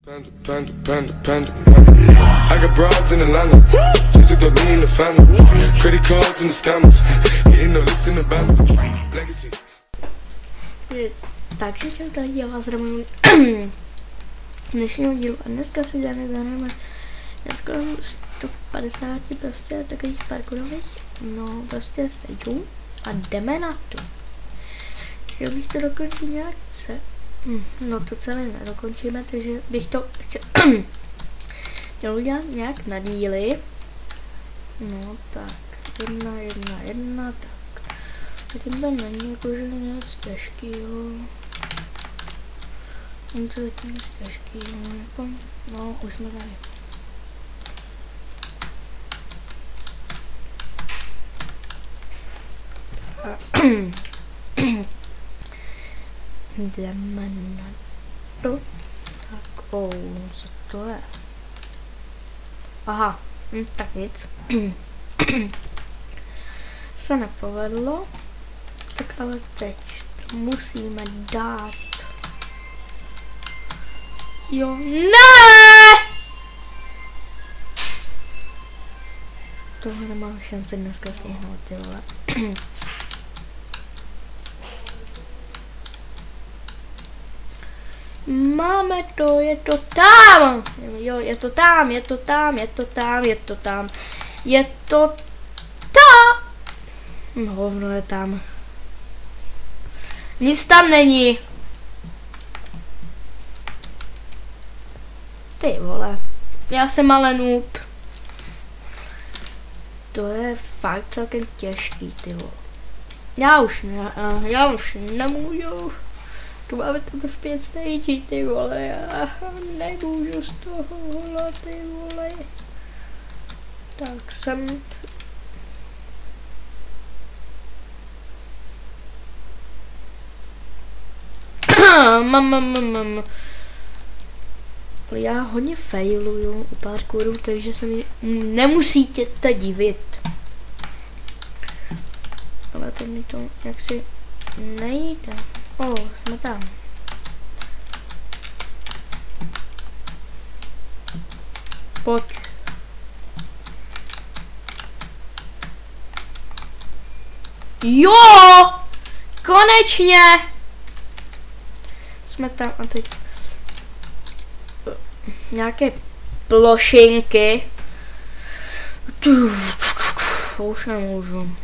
Panda. I got broads in Atlanta, just to throw me in the family. Credit cards in the scammers, getting no licks in the band. Legacies. Takže čau, tady já vás zdravím dnešního dílu a dneska si dáme dneska 150 prostě takových parkourových, no prostě stageů a jdeme na to. Chtěl bych to dokončit nějak no to celé nedokončíme, takže bych to chtěl udělat nějak na díly. No tak, jedna, tak. Zatím to není jakože nic těžkýho. Není to zatím nic těžkýho, jako, no už jsme tady. Jdeme na to. Tak, co to je? Aha, tak nic. Se nepovedlo. Tak ale teď to musíme dát. Jo, ne! Tohle nemám šanci dneska stihnout, ty vole. Máme to, je to tam! Jo, je to tam. No, hovno je tam. Nic tam není. Ty vole, já jsem ale noob. To je fakt celkem těžký, ty vole. Já už nemůžu. Tu máme teprve 5 stage, ty vole, já nemůžu z toho hola, ty vole. Tak jsem... Mám. Já hodně failuju u parkouru, takže se mi nemusíte divit. Ale teď mi to jaksi nejde. Jsme tam. Pojď. Jo! Konečně! Jsme tam a teď nějaké plošinky. Už nemůžu.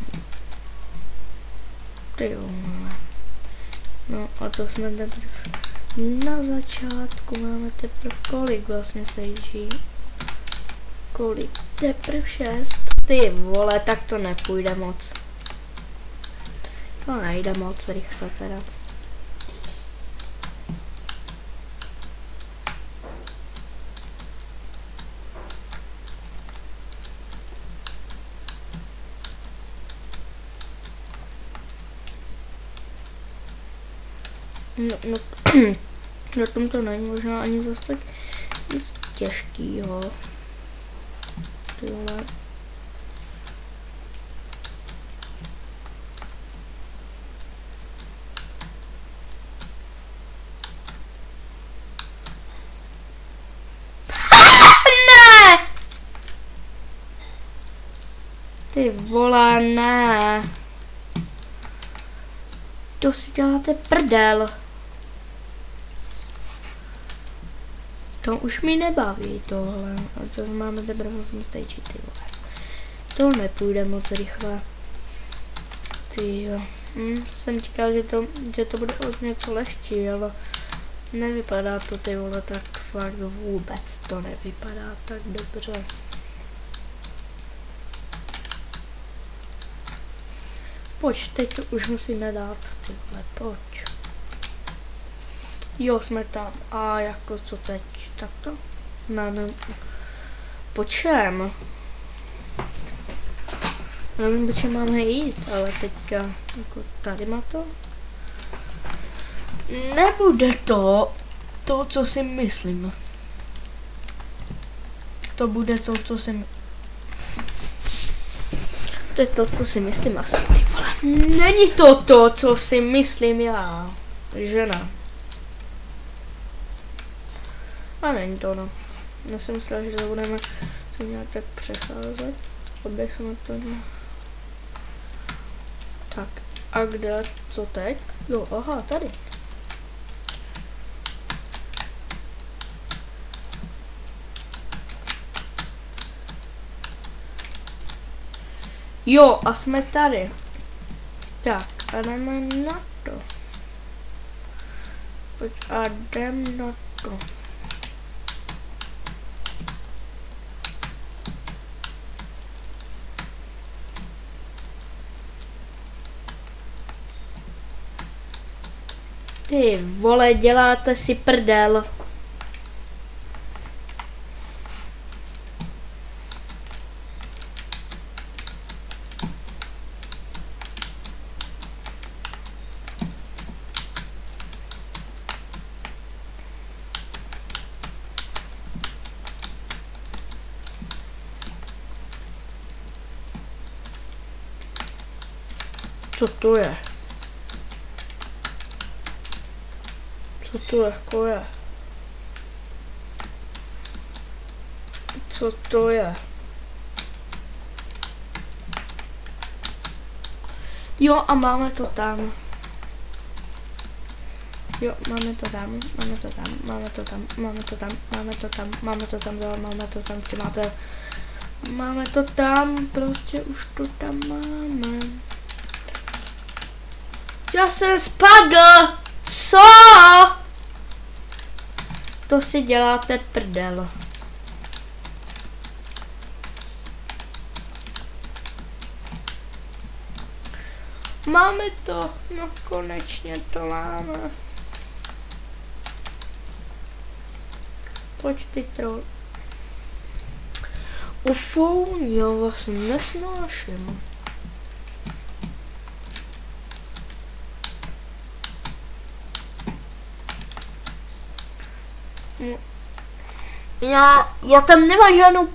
Ty vole. No a to jsme teprve na začátku, máme teprve kolik vlastně stagí? Kolik? Teprve 6. Ty vole, tak to nepůjde moc. To nejde moc rychle teda. No, na tom to není možná ani zase tak nic těžkýho. Tyhle. Ne! Ty vole, ne. To si děláte prdel. To už mi nebaví tohle. A to máme teprve 8 stage, ty vole. To nepůjde moc rychle. Ty jo. Jsem čekal, že to bude od něco lehčí, ale nevypadá to, ty vole, tak fakt vůbec to nevypadá tak dobře. Pojď, teď to už musíme dát, ty vole, pojď. Jo, jsme tam. A jako co teď? Tak to? Ne. Po čem? Nevím, po čem máme jít, ale teďka, jako tady má to. Nebude to, co si myslím. To bude to, co si myslím. To je to, co si myslím asi, ty vole. Není to, co si myslím já. Že ne. A není to ono. Já jsem myslel, že to budeme se nějak tak přecházet. Aby jsme to ne... Tak, a kde, co teď? Jo, aha, tady. Jo, a jsme tady. Tak, a jdeme na to. Pojď a jdem na to. Ty vole, děláte si prdel. Co to je? Co to jako je? Co to je? Jo, a máme to tam. Jo, máme to tam, máme to tam, máme to tam, máme to tam, máme to tam, máme to tam, máme to tam, máte. Máme to tam, prostě už to tam máme. Já jsem spadl! Co? To si děláte prdel. Máme to, no konečně to máme. Pojď ty troll. Ufou, já vás nesnáším. Já tam nemám žádnou...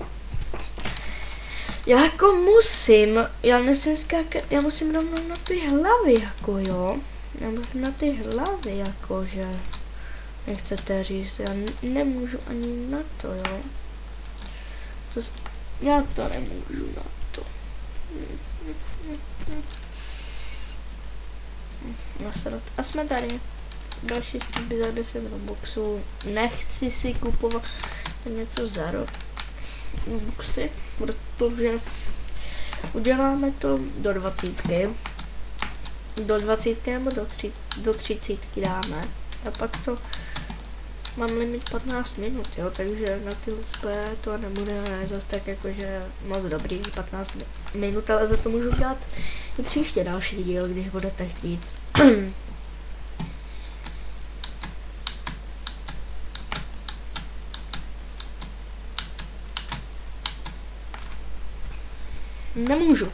Já jako musím, já nesmím skákat, já musím rovnou na ty hlavy, jako jo. Já musím na ty hlavy, jako že... Nechcete říct, já nemůžu ani na to, jo. Já to nemůžu na to. Nasrat. A jsme tady. Další stupy za 10 robuxů. Nechci si kupovat něco za robuxy, protože uděláme to do 20. Do 20 nebo do 30 dáme. A pak to mám limit 15 minut, jo, takže na ty LSP to nebude zase tak jakože moc dobrý 15 minut, ale za to můžu dělat i příště další díl, když budete chtít. Nemůžu.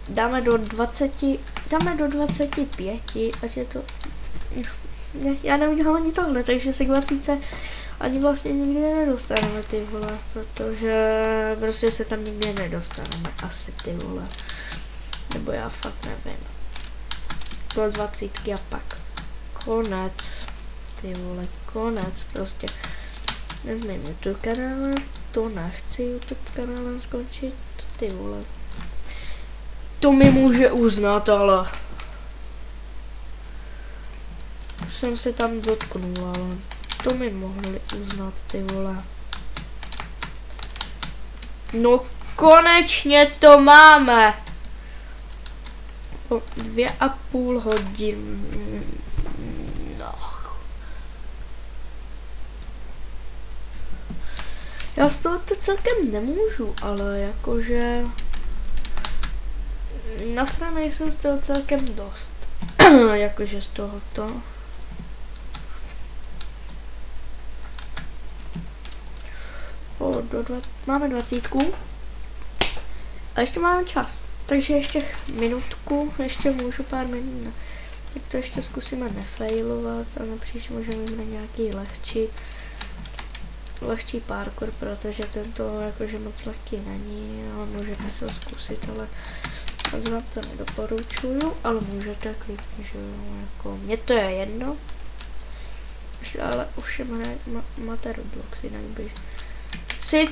Dáme do 25, ať je to... Ne, já neudělám ani tohle, takže se k 20 ani vlastně nikdy nedostaneme, ty vole, protože prostě se tam nikdy nedostaneme, asi, ty vole. Nebo já fakt nevím. Do 20 a pak konec, ty vole, konec, prostě. Nezmím YouTube kanál, to nechci YouTube kanálem skončit, ty vole. To mi může uznat, ale... Jsem se tam dotknul, ale to mi mohli uznat, ty vole. No konečně to máme! Po 2,5 hodin. No. Já z toho to celkem nemůžu, ale jakože... Nasranej jsem z toho celkem dost. Jakože z tohoto. Máme 20. A ještě máme čas. Takže ještě minutku, ještě můžu pár minut. Tak to ještě zkusíme nefailovat a napříště můžeme jít na nějaký lehčí parkour, protože tento jakože moc lehký není, ale můžete si ho zkusit, ale moc vám to nedoporučuju, ale můžete klidně, že jo, jako mně to je jedno. ale ovšem máte Roblox, jinak bych si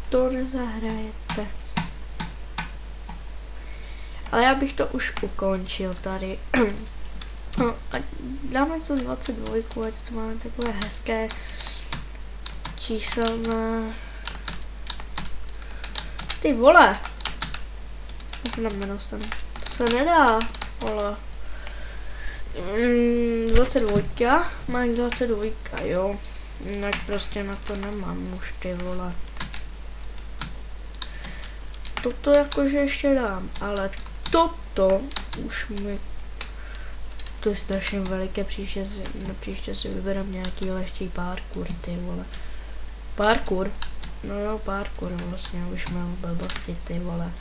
to nezahrajete. Ale já bych to už ukončil tady. No, a dáme tu 22, ať to máme takové hezké číselné. Ty vole! Já se tam nedostanu. To se nedá, vole. 22, max 22, jo. Jinak prostě na to nemám už, ty vole. Toto jakože ještě dám, ale toto už mi... To je strašně veliké, příště si vyberám nějaký lehčí parkour, ty vole. Parkour? No jo, parkour vlastně, už mám blbosti, ty vole.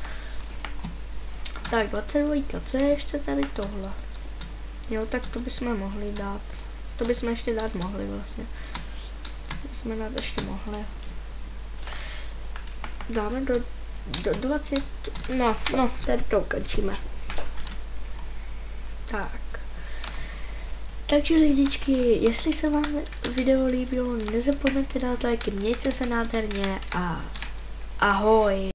Tak, 22, co je ještě tady tohle? Jo, tak to bychom mohli dát. To bychom ještě dát mohli vlastně. To bychom dát ještě mohli. Dáme do 20... No, tady to ukončíme. Tak. Takže lidičky, jestli se vám video líbilo, nezapomeňte dát like, mějte se nádherně a ahoj.